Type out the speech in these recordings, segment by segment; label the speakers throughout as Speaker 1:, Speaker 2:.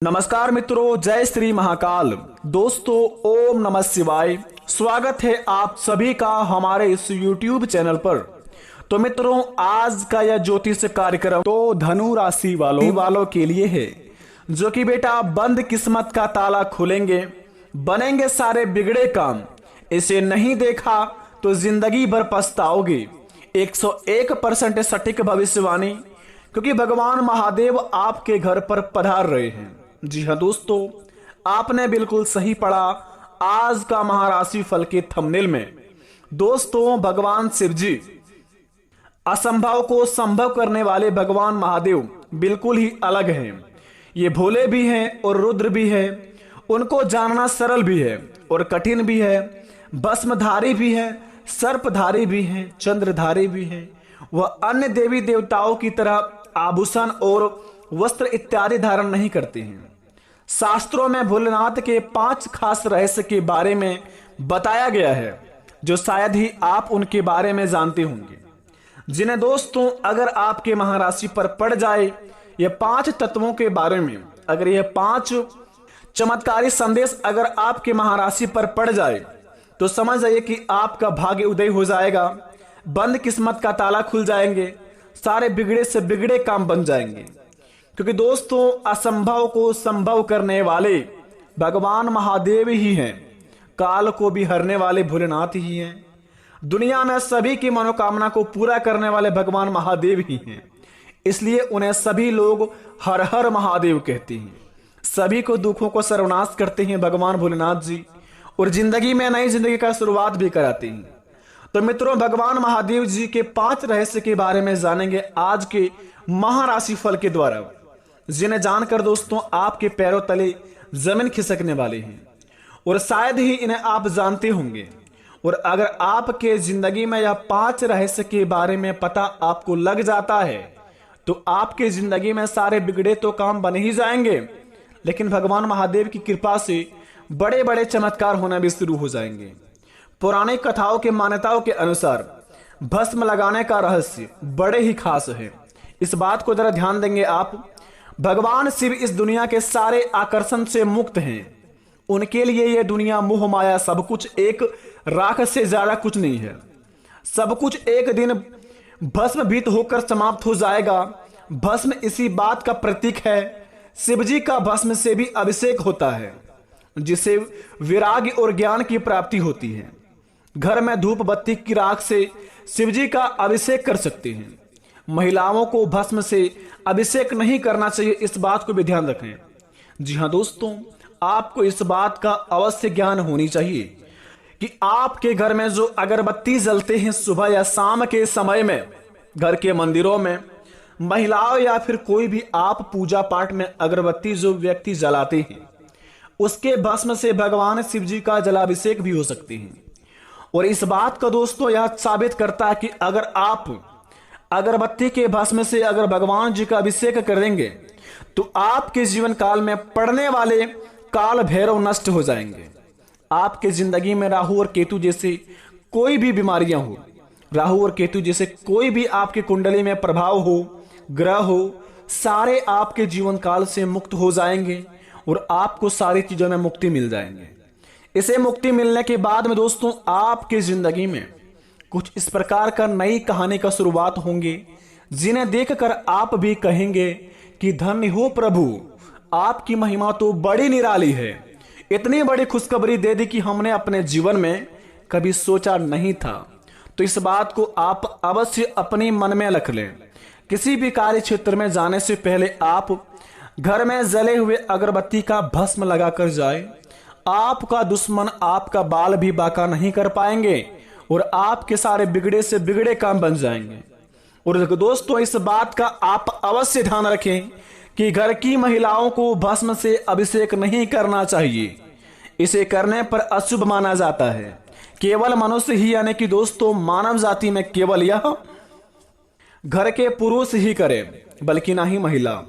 Speaker 1: नमस्कार मित्रों, जय श्री महाकाल। दोस्तों, ओम नमः शिवाय। स्वागत है आप सभी का हमारे इस YouTube चैनल पर। तो मित्रों, आज का यह ज्योतिष कार्यक्रम तो धनु राशि वालों के लिए है, जो कि बेटा बंद किस्मत का ताला खुलेंगे, बनेंगे सारे बिगड़े काम। इसे नहीं देखा तो जिंदगी भर पछताओगे। 101% सटीक भविष्यवाणी, क्योंकि भगवान महादेव आपके घर पर पधार रहे हैं। जी हाँ दोस्तों, आपने बिल्कुल सही पढ़ा। आज का महाराशि फल के थंबनेल में दोस्तों, भगवान शिव जी, असंभव को संभव करने वाले भगवान महादेव बिल्कुल ही अलग हैं। ये भोले भी हैं और रुद्र भी है। उनको जानना सरल भी है और कठिन भी है। भस्मधारी भी है, सर्पधारी भी है, चंद्रधारी भी है। वह अन्य देवी देवताओं की तरह आभूषण और वस्त्र इत्यादि धारण नहीं करते हैं। शास्त्रों में भोलेनाथ के 5 खास रहस्य के बारे में बताया गया है, जो शायद ही आप उनके बारे में जानते होंगे, जिन्हें दोस्तों अगर आपके महाराशि पर पड़ जाए ये 5 तत्वों के बारे में, अगर ये 5 चमत्कारी संदेश अगर आपके महाराशि पर पड़ जाए तो समझ जाइए कि आपका भाग्य उदय हो जाएगा, बंद किस्मत का ताला खुल जाएंगे, सारे बिगड़े से बिगड़े काम बन जाएंगे। क्योंकि दोस्तों, असंभव को संभव करने वाले भगवान महादेव ही हैं। काल को भी हरने वाले भोलेनाथ ही हैं। दुनिया में सभी की मनोकामना को पूरा करने वाले भगवान महादेव ही हैं। इसलिए उन्हें सभी लोग हर हर महादेव कहते हैं। सभी को दुखों को सर्वनाश करते हैं भगवान भोलेनाथ जी, और जिंदगी में नई जिंदगी का शुरुआत भी कराते हैं। तो मित्रों, भगवान महादेव जी के 5 रहस्य के बारे में जानेंगे आज के महाराशि फल के द्वारा, जिन्हें जानकर दोस्तों आपके पैरों तले जमीन खिसकने वाले हैं, और शायद ही इन्हें आप जानते होंगे। और अगर आपके जिंदगी में यह 5 रहस्य के बारे में पता आपको लग जाता है तो आपके जिंदगी में सारे बिगड़े तो काम बन ही जाएंगे, लेकिन भगवान महादेव की कृपा से बड़े बड़े चमत्कार होना भी शुरू हो जाएंगे। पौराणिक कथाओं के मान्यताओं के अनुसार भस्म लगाने का रहस्य बड़े ही खास है। इस बात को जरा ध्यान देंगे आप। भगवान शिव इस दुनिया के सारे आकर्षण से मुक्त हैं। उनके लिए यह दुनिया मोह माया सब कुछ एक राख से ज्यादा कुछ नहीं है। सब कुछ एक दिन भस्मभीत होकर समाप्त हो जाएगा। भस्म इसी बात का प्रतीक है। शिव जी का भस्म से भी अभिषेक होता है, जिसे विराग और ज्ञान की प्राप्ति होती है। घर में धूप बत्ती की राख से शिव जी का अभिषेक कर सकते हैं। महिलाओं को भस्म से अभिषेक नहीं करना चाहिए, इस बात को भी ध्यान रखें। जी हाँ दोस्तों, आपको इस बात का अवश्य ज्ञान होनी चाहिए कि आपके घर में जो अगरबत्ती जलते हैं सुबह या शाम के समय में, घर के मंदिरों में महिलाओं या फिर कोई भी आप पूजा पाठ में अगरबत्ती जो व्यक्ति जलाते हैं, उसके भस्म से भगवान शिव जी का जलाभिषेक भी हो सकते हैं। और इस बात का दोस्तों यह साबित करता है कि अगर आप अगरबत्ती के भस्म से अगर भगवान जी का अभिषेक करेंगे तो आपके जीवन काल में पड़ने वाले काल भैरव नष्ट हो जाएंगे। आपके जिंदगी में राहु और केतु जैसे कोई भी बीमारियां हो, राहु और केतु जैसे कोई भी आपके कुंडली में प्रभाव हो, ग्रह हो, सारे आपके जीवन काल से मुक्त हो जाएंगे और आपको सारी चीजों में मुक्ति मिल जाएंगे। इसे मुक्ति मिलने के बाद में दोस्तों आपके जिंदगी में कुछ इस प्रकार का नई कहानी का शुरुआत होंगे, जिन्हें देखकर आप भी कहेंगे कि धन्य हो प्रभु, आपकी महिमा तो बड़ी निराली है। इतनी बड़ी खुशखबरी दे दी कि हमने अपने जीवन में कभी सोचा नहीं था। तो इस बात को आप अवश्य अपने मन में रख लें। किसी भी कार्य क्षेत्र में जाने से पहले आप घर में जले हुए अगरबत्ती का भस्म लगाकर जाए। आपका दुश्मन आपका बाल भी बाका नहीं कर पाएंगे और आपके सारे बिगड़े से बिगड़े काम बन जाएंगे। और दोस्तों, इस बात का आप अवश्य ध्यान रखें कि घर की महिलाओं को भस्म से अभिषेक नहीं करना चाहिए। इसे करने पर अशुभ माना जाता है। केवल मनुष्य ही, यानी कि दोस्तों मानव जाति में केवल यह घर के पुरुष ही करें, बल्कि ना ही महिला।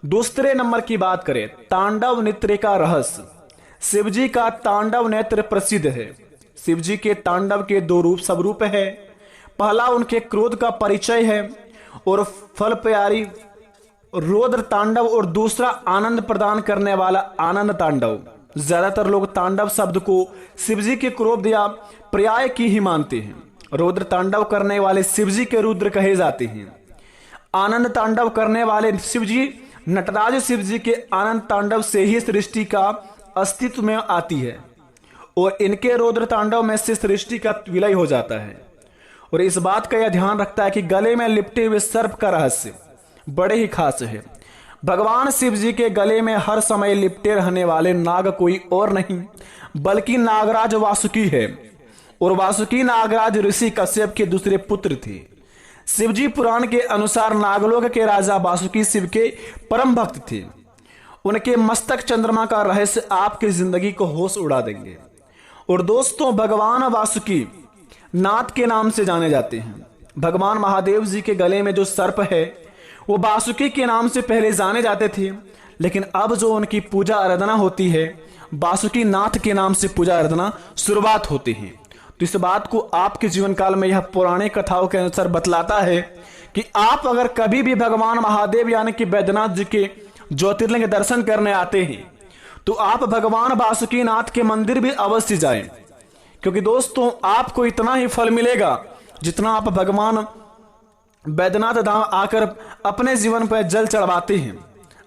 Speaker 1: दूसरे नंबर की बात करें, तांडव नृत्य का रहस्य। शिवजी का तांडव नृत्य प्रसिद्ध है। शिवजी के तांडव के 2 रूप स्वरूप है। पहला उनके क्रोध का परिचय है और फल प्यारी रौद्र तांडव और दूसरा आनंद प्रदान करने वाला आनंद तांडव। ज्यादातर लोग तांडव शब्द को शिवजी के क्रोध या पर्याय की ही मानते हैं। रौद्र तांडव करने वाले शिवजी के रुद्र कहे जाते हैं। आनंद तांडव करने वाले शिवजी नटराज शिवजी के आनंद तांडव से ही सृष्टि का अस्तित्व में आती है और इनके रौद्र तांडव में से सृष्टि का विलय हो जाता है। और इस बात का यह ध्यान रखता है कि गले में लिपटे हुए सर्प का रहस्य बड़े ही खास है। भगवान शिव जी के गले में हर समय लिपटे रहने वाले नाग कोई और नहीं बल्कि नागराज वासुकी है और वासुकी नागराज ऋषि कश्यप के दूसरे पुत्र थे। शिवजी पुराण के अनुसार नागलोक के राजा वासुकी शिव के परम भक्त थे। उनके मस्तक चंद्रमा का रहस्य आपकी जिंदगी को होश उड़ा देंगे। और दोस्तों, भगवान वासुकी नाथ के नाम से जाने जाते हैं। भगवान महादेव जी के गले में जो सर्प है वो वासुकी के नाम से पहले जाने जाते थे, लेकिन अब जो उनकी पूजा आराधना होती है वासुकी नाथ के नाम से पूजा आराधना शुरुआत होती है। तो इस बात को आपके जीवन काल में यह पौराणिक कथाओं के अनुसार बतलाता है कि आप अगर कभी भी भगवान महादेव यानी कि बैद्यनाथ जी के ज्योतिर्लिंग दर्शन करने आते हैं तो आप भगवान वासुकी नाथ के मंदिर भी अवश्य जाएं, क्योंकि दोस्तों आपको इतना ही फल मिलेगा जितना आप भगवान बैद्यनाथ धाम आकर अपने जीवन पर जल चढ़वाते हैं,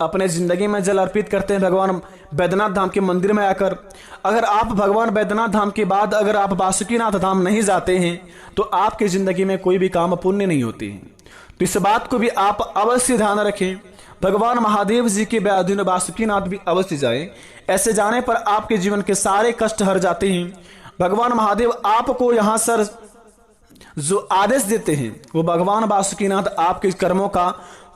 Speaker 1: अपने जिंदगी में जल अर्पित करते हैं भगवान बैद्यनाथ धाम के मंदिर में आकर। अगर आप भगवान बैद्यनाथ धाम के बाद अगर आप वासुकीनाथ धाम नहीं जाते हैं तो आपकी जिंदगी में कोई भी काम पुण्य नहीं होती है। तो इस बात को भी आप अवश्य ध्यान रखें। भगवान महादेव जी के अधीन वासुकीनाथ भी अवश्य जाएं। ऐसे जाने पर आपके जीवन के सारे कष्ट हर जाते हैं। भगवान महादेव आपको यहाँ सर जो आदेश देते हैं वो भगवान वासुकीनाथ आपके कर्मों का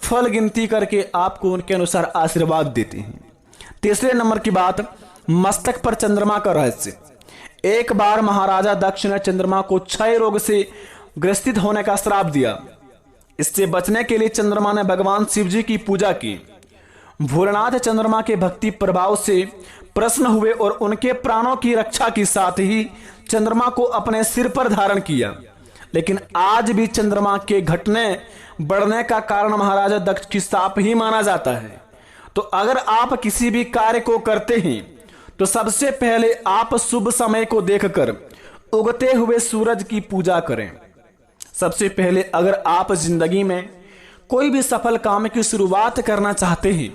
Speaker 1: फल गिनती करके आपको उनके अनुसार आशीर्वाद देते हैं। तीसरे नंबर की बात, मस्तक पर चंद्रमा का रहस्य। एक बार महाराजा दक्ष ने चंद्रमा को क्षय रोग से ग्रसित होने का श्राप दिया। इससे बचने के लिए चंद्रमा ने भगवान शिव जी की पूजा की। भोलेनाथ चंद्रमा के भक्ति प्रभाव से प्रसन्न हुए और उनके प्राणों की रक्षा के साथ ही चंद्रमा को अपने सिर पर धारण किया। लेकिन आज भी चंद्रमा के घटने बढ़ने का कारण महाराजा दक्ष की शाप ही माना जाता है। तो अगर आप किसी भी कार्य को करते हैं तो सबसे पहले आप शुभ समय को देखकर उगते हुए सूरज की पूजा करें। सबसे पहले अगर आप जिंदगी में कोई भी सफल काम की शुरुआत करना चाहते हैं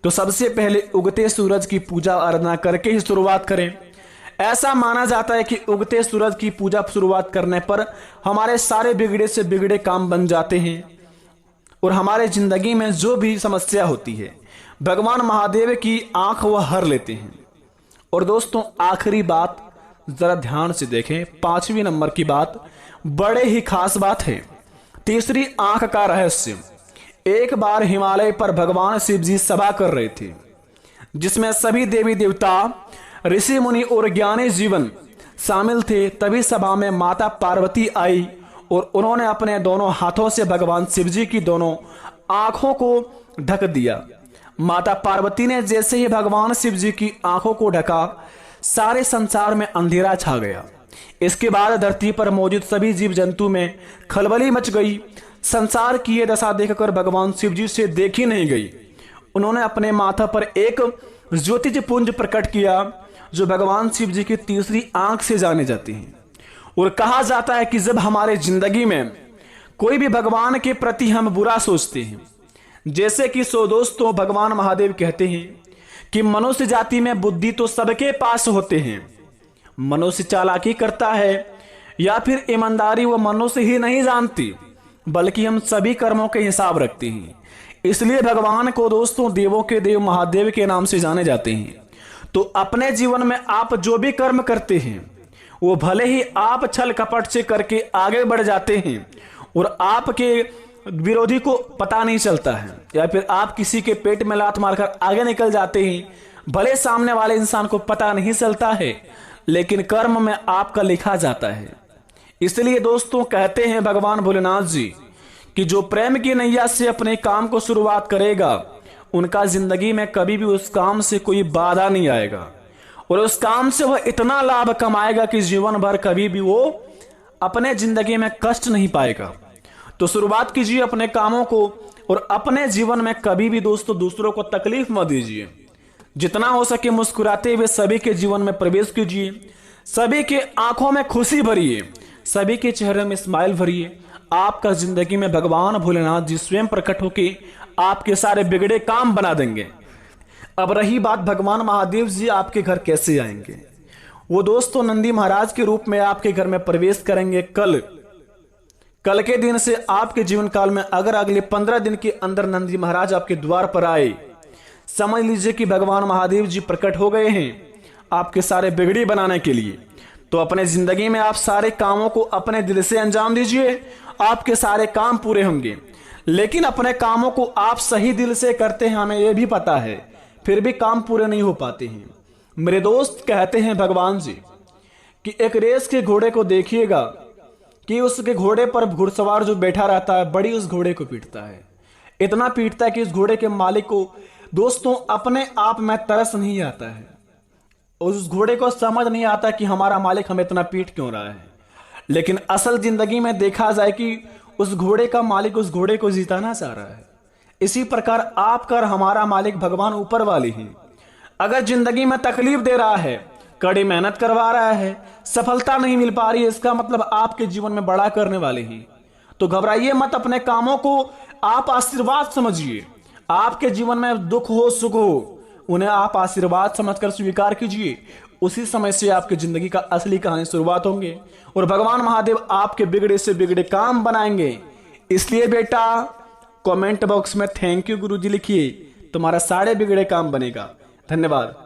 Speaker 1: तो सबसे पहले उगते सूरज की पूजा आराधना करके ही शुरुआत करें। ऐसा माना जाता है कि उगते सूरज की पूजा शुरुआत करने पर हमारे सारे बिगड़े से बिगड़े काम बन जाते हैं और हमारे जिंदगी में जो भी समस्या होती है भगवान महादेव की आंख वह हर लेते हैं। और दोस्तों, आखिरी बात जरा ध्यान से देखें, 5वीं नंबर की बात बड़े ही खास बात है। तीसरी आंख का रहस्य। एक बार हिमालय पर भगवान शिव जी सभा कर रहे थे जिसमें सभी देवी देवता, ऋषि मुनि और ज्ञानी जीवन शामिल थे। तभी सभा में माता पार्वती आई और उन्होंने अपने दोनों हाथों से भगवान शिव जी की दोनों आंखों को ढक दिया। माता पार्वती ने जैसे ही भगवान शिव जी की आंखों को ढका सारे संसार में अंधेरा छा गया। इसके बाद धरती पर मौजूद सभी जीव जंतु में खलबली मच गई। संसार की यह दशा देखकर भगवान शिव जी से देखी नहीं गई। उन्होंने अपने माथा पर एक ज्योतिज पुंज प्रकट किया जो भगवान शिव जी की तीसरी आंख से जाने जाती है। और कहा जाता है कि जब हमारे जिंदगी में कोई भी भगवान के प्रति हम बुरा सोचते हैं, जैसे कि दोस्तों भगवान महादेव कहते हैं कि मनुष्य जाति में बुद्धि तो सबके पास होते हैं, मनुष्य चालाकी करता है या फिर ईमानदारी वो मनुष्य ही नहीं जानती, बल्कि हम सभी कर्मों के हिसाब रखते हैं। इसलिए भगवान को दोस्तों देवों के देव महादेव के नाम से जाने जाते हैं। तो अपने जीवन में आप जो भी कर्म करते हैं वो भले ही आप छल कपट से करके आगे बढ़ जाते हैं और आपके विरोधी को पता नहीं चलता है, या फिर आप किसी के पेट में लात मारकर आगे निकल जाते हैं, भले सामने वाले इंसान को पता नहीं चलता है, लेकिन कर्म में आपका लिखा जाता है। इसलिए दोस्तों कहते हैं भगवान भोलेनाथ जी कि जो प्रेम की नैया से अपने काम को शुरुआत करेगा उनका जिंदगी में कभी भी उस काम से कोई बाधा नहीं आएगा और उस काम से वह इतना लाभ कमाएगा कि जीवन भर कभी भी वो अपने जिंदगी में कष्ट नहीं पाएगा। तो शुरुआत कीजिए अपने कामों को और अपने जीवन में कभी भी दोस्तों दूसरों को तकलीफ मत दीजिए। जितना हो सके मुस्कुराते हुए सभी के जीवन में प्रवेश कीजिए, सभी के आंखों में खुशी भरिए, सभी के चेहरे में स्माइल भरिए। आपका जिंदगी में भगवान भोलेनाथ जी स्वयं प्रकट होकर आपके सारे बिगड़े काम बना देंगे। अब रही बात भगवान महादेव जी आपके घर कैसे आएंगे, वो दोस्तों नंदी महाराज के रूप में आपके घर में प्रवेश करेंगे कल के दिन से आपके जीवन काल में। अगर अगले 15 दिन के अंदर नंदी महाराज आपके द्वार पर आए, समझ लीजिए कि भगवान महादेव जी प्रकट हो गए हैं आपके सारे बिगड़ी बनाने के लिए। तो अपने जिंदगी में आप सारे कामों को अपने दिल से अंजाम दीजिए, आपके सारे काम पूरे होंगे। लेकिन अपने कामों को आप सही दिल से करते हैं, हमें यह भी पता है, फिर भी काम पूरे नहीं हो पाते हैं। मेरे दोस्त कहते हैं भगवान जी कि एक रेस के घोड़े को देखिएगा कि उसके घोड़े पर घुड़सवार जो बैठा रहता है बड़ी उस घोड़े को पीटता है, इतना पीटता है कि उस घोड़े के मालिक को दोस्तों अपने आप में तरस नहीं आता है। उस घोड़े को समझ नहीं आता कि हमारा मालिक हमें इतना पीट क्यों रहा है। लेकिन असल जिंदगी में देखा जाए कि उस घोड़े का मालिक उस घोड़े को जिताना चाह रहा है। इसी प्रकार आपका और हमारा मालिक भगवान ऊपर वाले हैं। अगर जिंदगी में तकलीफ दे रहा है, कड़ी मेहनत करवा रहा है, सफलता नहीं मिल पा रही है, इसका मतलब आपके जीवन में बड़ा करने वाले हैं। तो घबराइए मत, अपने कामों को आप आशीर्वाद समझिए। आपके जीवन में दुख हो सुख हो, उन्हें आप आशीर्वाद समझकर स्वीकार कीजिए। उसी समय से आपकी जिंदगी का असली कहानी शुरुआत होंगे और भगवान महादेव आपके बिगड़े से बिगड़े काम बनाएंगे। इसलिए बेटा कमेंट बॉक्स में थैंक यू गुरुजी लिखिए, तुम्हारा सारे बिगड़े काम बनेगा। धन्यवाद।